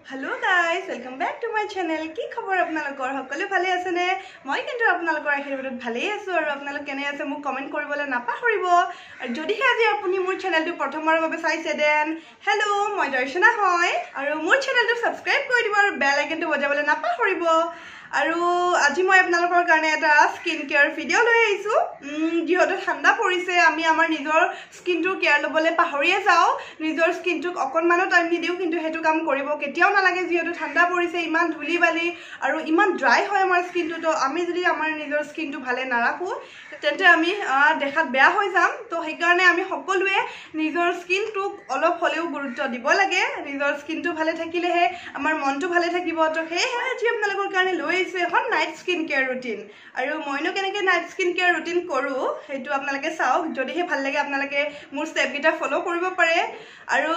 Hello guys, welcome back to my channel. কি খবৰ আপোনালোকৰ সকলো ভালে আছে নে? মই কিন্তু আপোনালোকৰ আশীৰ্বাদত ভালেই আছো আৰু আপোনালোক কেনে আছে মোক কমেন্ট কৰিবলৈ নাপাহৰিব। আৰু যদিহে আজি আপুনি মোৰ চেনেলটো প্ৰথমবাৰৰ বাবে চাইছে দেন হেল্ল মই দৰ্শনা হয় আৰু মোৰ চেনেলটো সাবস্ক্ৰাইব কৰি দিব আৰু বেল আইকনটো বজাবলৈ নাপাহৰিব। আৰু আজি মই আপোনালোকৰ কাৰণে এটা স্কিন কেয়াৰ ভিডিও লৈ আহিছো যিহেতু ঠাণ্ডা পৰিছে আমি আমাৰ নিজৰ স্কিনটোৰ কেয়াৰ লবলৈ পাহৰিয়ে যাও নিজৰ স্কিনটোক অকনমানো টাইম নিদিও কিন্তু হেতু কাম কৰিব কেতিয়াও নালাগে যিহেতু ঠাণ্ডা পৰিছে ইমান ধুলি বালি আৰু ইমান ড্ৰাই হয় আমাৰ স্কিনটো তো আমি যদি আমাৰ নিজৰ স্কিনটো ভালে নাৰাখো তেন্তে আমি দেখাত বেয়া হৈ যাম তো সেইকাৰণে আমি সকলোৱে নিজৰ স্কিনটোক অলপ হলেও গুৰুত্ব দিব লাগে নিজৰ স্কিনটো ভালে থাকিলেহে আমাৰ মনটো ভালে থাকিব তো হেহে আজি আপোনালোকৰ কাৰণে লৈ আইছো এখন নাইট স্কিন কেয়াৰ ৰুটিন আৰু মইনো কেনেকৈ নাইট স্কিন কেয়াৰ ৰুটিন কৰো হেতু আপোনালোকে চাওক যদিহে ভাল লাগে আপোনালোকে মোৰ ষ্টেপ গিটা ফলো কৰিব পাৰে আৰু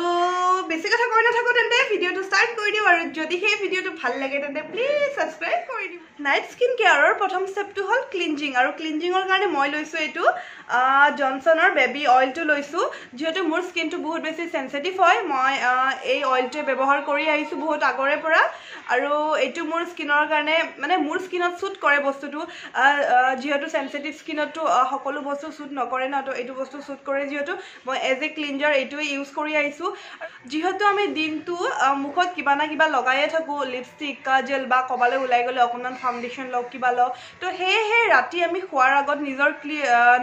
বেছি কথা কৈ নাথাকো তেন্তে ভিডিওটো ষ্টাৰ্ট কৰি দিও আৰু যদিহে ভিডিওটো ভাল লাগে তেন্তে প্লিজ সাবস্ক্ৰাইব কৰি দিও নাইট স্কিন কেয়াৰৰ প্ৰথম ষ্টেপটো হল ক্লিনজিং আৰু ক্লিনজিঙৰ কাৰণে মই লৈছো এটো জনসনৰ বেবী অইলটো লৈছো যেহেতু মোৰ স্কিনটো বহুত বেছি সেনসিটিভ হয় মই এই অইলটো ব্যৱহাৰ কৰি আহিছো বহুত আগৰে পৰা আৰু এটো মোৰ স্কিনৰ কাৰণে মানে মোৰ স্কিনত সুট কৰে বস্তুটো যেহেতু সেনসিটিভ স্কিনটো সকলো বস্তু সুট নকৰে না তো এটো বস্তু সুট কৰে যেহেতু মই এজ এ ক্লিনজাৰ এটো ইউজ কৰি আহিছো যেহেতু আমি দিনটো মুখত কিবা না কিবা লগায়ে থাকো লিপষ্টিক কাজল বা কবালে উলাই গলে অকমান ফাউন্ডেশন লগ কিবা লগ তো হে ৰাতি আমি খোৱাৰ আগত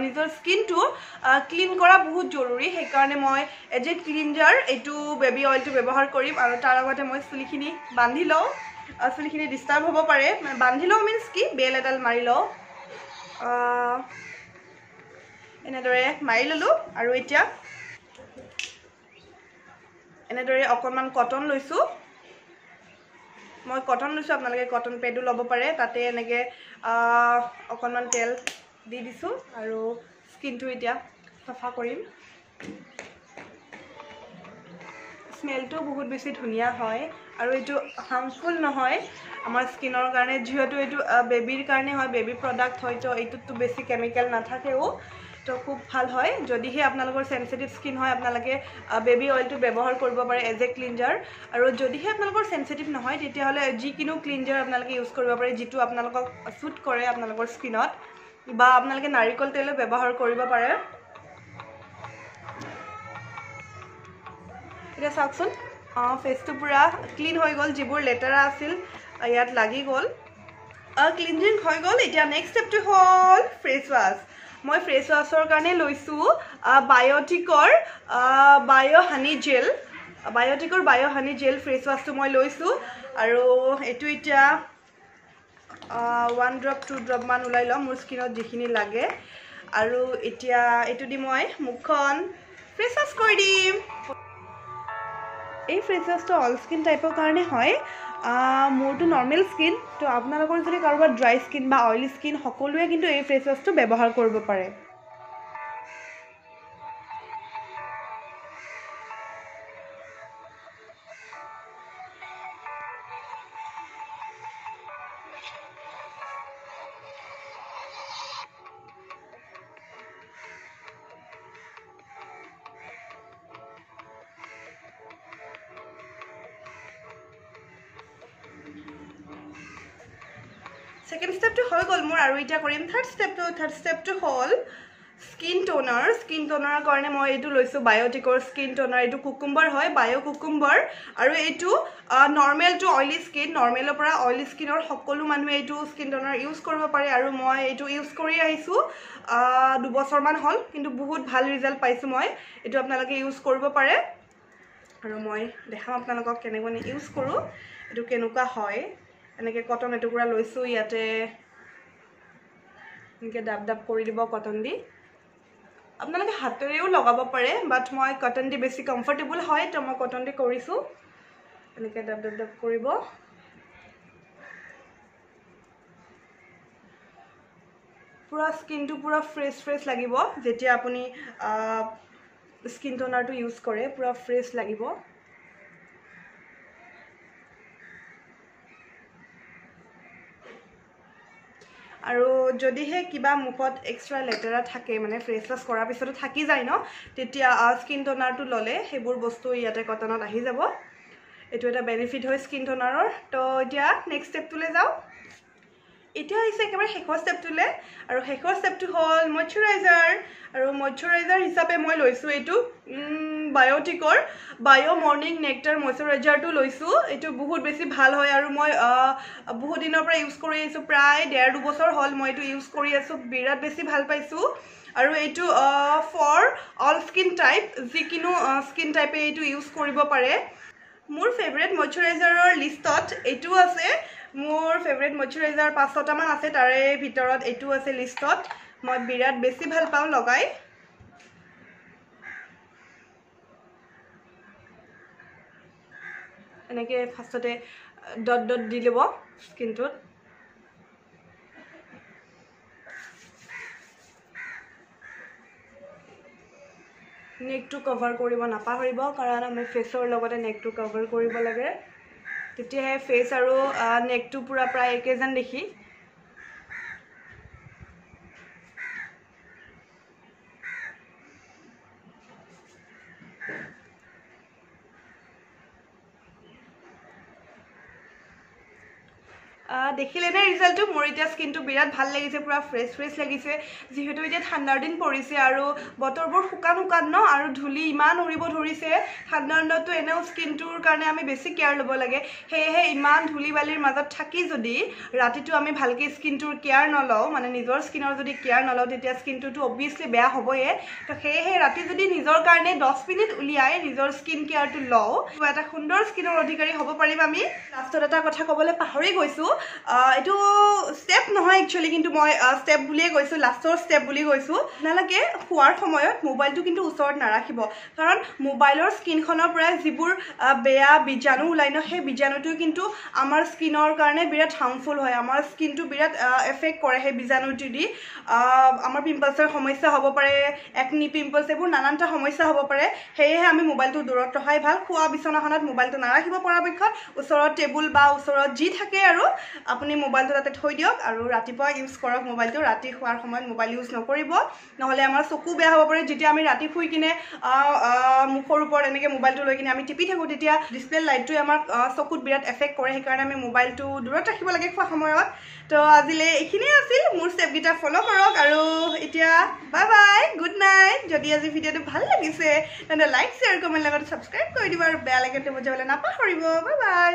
নিজৰ স্কিনটো ক্লিন কৰা বহুত জৰুৰী সেই কাৰণে মই এজ এ ক্লিনজাৰ এটো বেবী অইলটো ব্যৱহাৰ কৰিম আৰু তাৰ আগতে মই চুলিখিনি বান্ধি লও চুলিখিনি ডিস্টাৰ্ব হ'ব পাৰে বান্ধি লও মিন্স কি বেল এডাল মাৰি লও এনেদৰে মাৰি ললো আৰু এতিয়া এনেদৰে অকনমান কটন লৈছো মই কটন লৈছো আপোনালোকে কটন পেডো ল'ব পাৰে তাতে এনেকে অকনমান তেল দি দিছো আৰু স্কিনটো এতিয়া সাফা কৰিম স্মেলটো বহুত বেছি ধুনিয়া হয় আৰু এটো হাৰ্মফুল নহয় আমাৰ স্কিনৰ কাৰণে যেহেতু এটো বেবিৰ কাৰণে হয় বেবি প্ৰডাক্ট হয় তো এটোতো বেছি কেমিক্যাল নাথাকেও তো খুব ভাল হয় যদিহে আপোনালোকৰ সেনসিটিভ স্কিন হয় আপোনালোকে বেবী অইলটো ব্যৱহাৰ কৰিব পাৰে এজ এ ক্লিনজাৰ আৰু যদিহে আপোনালোকৰ সেনসিটিভ নহয় তেতিয়া হলে যি কিনো ক্লিনজাৰ আপোনালোকে ইউজ কৰিব পাৰে যেটো আপোনালোকক সুট কৰে আপোনালোকৰ স্কিনত বা আপোনালোকে নাৰিকল তেল ব্যৱহাৰ কৰিব পাৰে এটা সাকচোন ফেসটো পুৰা ক্লিন হৈ গল যিবোৰ লেটাৰা আছিল ইয়াত লাগি গল ক্লিনজিং হৈ গল এতিয়া নেক্সট স্টেপটো হল ফেস ওয়াশ মই ফেস ওয়াশৰ কাৰণে লৈছো বায়োটিকৰ বায়ো হানি জেল ফেস ওয়াশটো মই লৈছো আৰু এটো এতিয়া 1 ড্ৰপ 2 ড্ৰপ মান উলাই লম মোৰ স্কিনত যিখিনি লাগে আৰু এতিয়া এটো দি মই মুখখন ফেস ওয়াশ কৰি দিম এই ফেস ওয়াশটো অল স্কিন টাইপৰ কাৰণে হয় মোৰটো নৰমাল স্কিন তো আপোনালোকৰ যদি কাৰোবাৰ ড্ৰাই স্কিন বা অইলি স্কিন সকলোৱে কিন্তু এই ফেস ওয়াশটো ব্যৱহাৰ কৰিব পাৰে Second step to হৈ গল মোৰ আৰু এটা কৰিম third step to hall skin toner কাৰণে মই এটো লৈছো বায়োটিকৰ স্কিন টোনাৰ এটো কুকুম্বাৰ হয় বায়ো কুকুম্বাৰ আৰু এটো নৰমাল টু অইলি স্কিন নৰমালৰ পৰা অইলি স্কিনৰ সকলো মানুহে এটো স্কিন টোনাৰ ইউজ কৰিব পাৰে আৰু মই এটো ইউজ কৰি আহিছো 2 বছৰ মান হল কিন্তু বহুত ভাল ৰিজাল্ট পাইছো মই এটো আপোনালোকে ইউজ কৰিব পাৰে আৰু মই দেখাম আপোনালোকক কেনেকৈ ইউজ কৰো এটো কেনেকুৱা হয় এনেকে কটন এটুকুৰা লৈছো ইয়াতে এনেকে ডাব কৰি দিব কটন দি আপোনালোকে হাতেৰেও লগাব পাৰে বাট মই কটন দি বেছি কমফৰ্টেবল হয় তো মই কটন দি কৰিছো এনেকে ডাব কৰিব পুৰা স্কিনটো পুৰা ফ্ৰেছ লাগিব যেতিয়া আপুনি স্কিন টোনাৰটো ইউজ কৰে পুৰা ফ্ৰেছ লাগিব আৰু যদিহে কিবা মুখত এক্সট্ৰা লেটাৰা থাকে মানে ফেস ওয়াশ কৰাৰ পিছতো থাকি যায় ন তেতিয়া স্কিন টোনাৰটো ললে হেবোৰ বস্তু ইয়াতে কটনত আহি যাব এইটো এটা বেনিফিট হয় স্কিন টোনাৰৰ তো এতিয়া নেক্সট ষ্টেপটোলৈ যাওঁ এতিয়া আহিছে একেবাৰে শেষৰ ষ্টেপটোলৈ আৰু শেষৰ ষ্টেপটো হ'ল মইশ্চাৰাইজাৰ আৰু মইশ্চাৰাইজাৰ হিচাপে মই লৈছোঁ এইটো বায়'টিকৰ বায়' মৰ্ণিং নেক্টাৰ মইশ্চাৰাইজাৰটো লৈছোঁ এইটো বহুত বেছি ভাল হয় আৰু মই বহুত দিনৰ পৰা ইউজ কৰি আহিছোঁ প্ৰায় 1.5-2 বছৰ হ'ল মই এইটো ইউজ কৰি আছোঁ বিৰাট বেছি ভাল পাইছোঁ আৰু এইটো ফৰ অল স্কিন টাইপ যিকোনো স্কিন টাইপে এইটো ইউজ কৰিব পাৰে মোৰ ফেভৰেট মইশ্চাৰাইজাৰৰ লিষ্টত এইটো আছে মোৰ ফেভৰেট মইশ্চাৰাইজাৰ 5-6টা মান আছে তাৰে ভিতৰত এইটো আছে লিষ্টত মই বিৰাট বেছি ভাল পাওঁ লগাই এনেকৈ ফাৰ্ষ্টতে ডট ডট দি ল'ব স্কিনটোত নেকটো কভাৰ কৰিব নাপাহৰিব কাৰণ আমি ফেচৰ লগতে নেকটো কভাৰ কৰিব লাগে তেতিয়াহে ফেচ আৰু নেকটো পুৰা প্ৰায় একে যেন দেখি দেখিলে নে ৰিজাল্টটো মোৰ এতিয়া স্কিনটো বিৰাট ভাল লাগিছে পুৰা ফ্ৰেছ লাগিছে যিহেতু এতিয়া ঠাণ্ডাৰ দিন পৰিছে আৰু বতৰবোৰ শুকান ন আৰু ধূলি ইমান উৰিব ধৰিছে ঠাণ্ডাৰ দিনতো এনেও স্কিনটোৰ কাৰণে আমি বেছি কেয়াৰ ল'ব লাগে সেয়েহে ইমান ধূলি বালিৰ মাজত থাকি যদি ৰাতিটো আমি ভালকৈ স্কিনটোৰ কেয়াৰ নলওঁ মানে নিজৰ স্কিনৰ যদি কেয়াৰ নলওঁ তেতিয়া স্কিনটোতো অবভিয়াছলি বেয়া হ'বয়ে তো সেয়েহে ৰাতি যদি নিজৰ কাৰণে 10 মিনিট উলিয়াই নিজৰ স্কিন কেয়াৰটো লওঁ এটা সুন্দৰ স্কিনৰ অধিকাৰী হ'ব পাৰিম আমি লাষ্টত এটা কথা ক'বলৈ পাহৰি গৈছোঁ এইটো ষ্টেপ নহয় একচুৱেলি কিন্তু মই ষ্টেপ বুলিয়ে কৈছোঁ লাষ্টৰ ষ্টেপ বুলি কৈছোঁ আপোনালোকে শোৱাৰ সময়ত মোবাইলটো কিন্তু ওচৰত নাৰাখিব কাৰণ মোবাইলৰ স্কিনখনৰ পৰা যিবোৰ বেয়া বীজাণু ওলাই ন সেই বীজাণুটো কিন্তু আমাৰ স্কিনৰ কাৰণে বিৰাট হাৰ্মফুল হয় আমাৰ স্কিনটো বিৰাট এফেক্ট কৰে সেই বীজাণুটো দি আমাৰ পিম্পলছৰ সমস্যা হ'ব পাৰে একনি পিম্পলছ এইবোৰ নানানটা সমস্যা হ'ব পাৰে সেয়েহে আমি মোবাইলটো দূৰত ৰখাই ভাল খোৱা বিচনাখনত মোবাইলটো নাৰাখিব পৰাপক্ষত ওচৰত টেবুল বা ওচৰত যি থাকে আৰু আপুনি মোবাইলটো তাতে থৈ দিয়ক আৰু ৰাতিপুৱা ইউজ কৰক মোবাইলটো ৰাতি শোৱাৰ সময়ত মোবাইল ইউজ নকৰিব নহ'লে আমাৰ চকু বেয়া হ'ব পাৰে যেতিয়া আমি ৰাতি শুই কিনে মুখৰ ওপৰত এনেকৈ মোবাইলটো লৈ কিনে আমি টিপি থাকোঁ তেতিয়া ডিছপ্লে লাইটটোৱে আমাৰ চকুত বিৰাট এফেক্ট কৰে সেইকাৰণে আমি মোবাইলটো দূৰত ৰাখিব লাগে খোৱা সময়ত তো আজিলৈ এইখিনিয়ে আছিল মোৰ ষ্টেপকেইটা ফ'ল' কৰক আৰু এতিয়া বাই বাই গুড নাইট যদি আজি ভিডিঅ'টো ভাল লাগিছে তেন্তে লাইক শ্বেয়াৰ কমেণ্ট লগত ছাবস্ক্ৰাইব কৰি দিব আৰু বেল আইকনটো বজাবলৈ নাপাহৰিব বাই বাই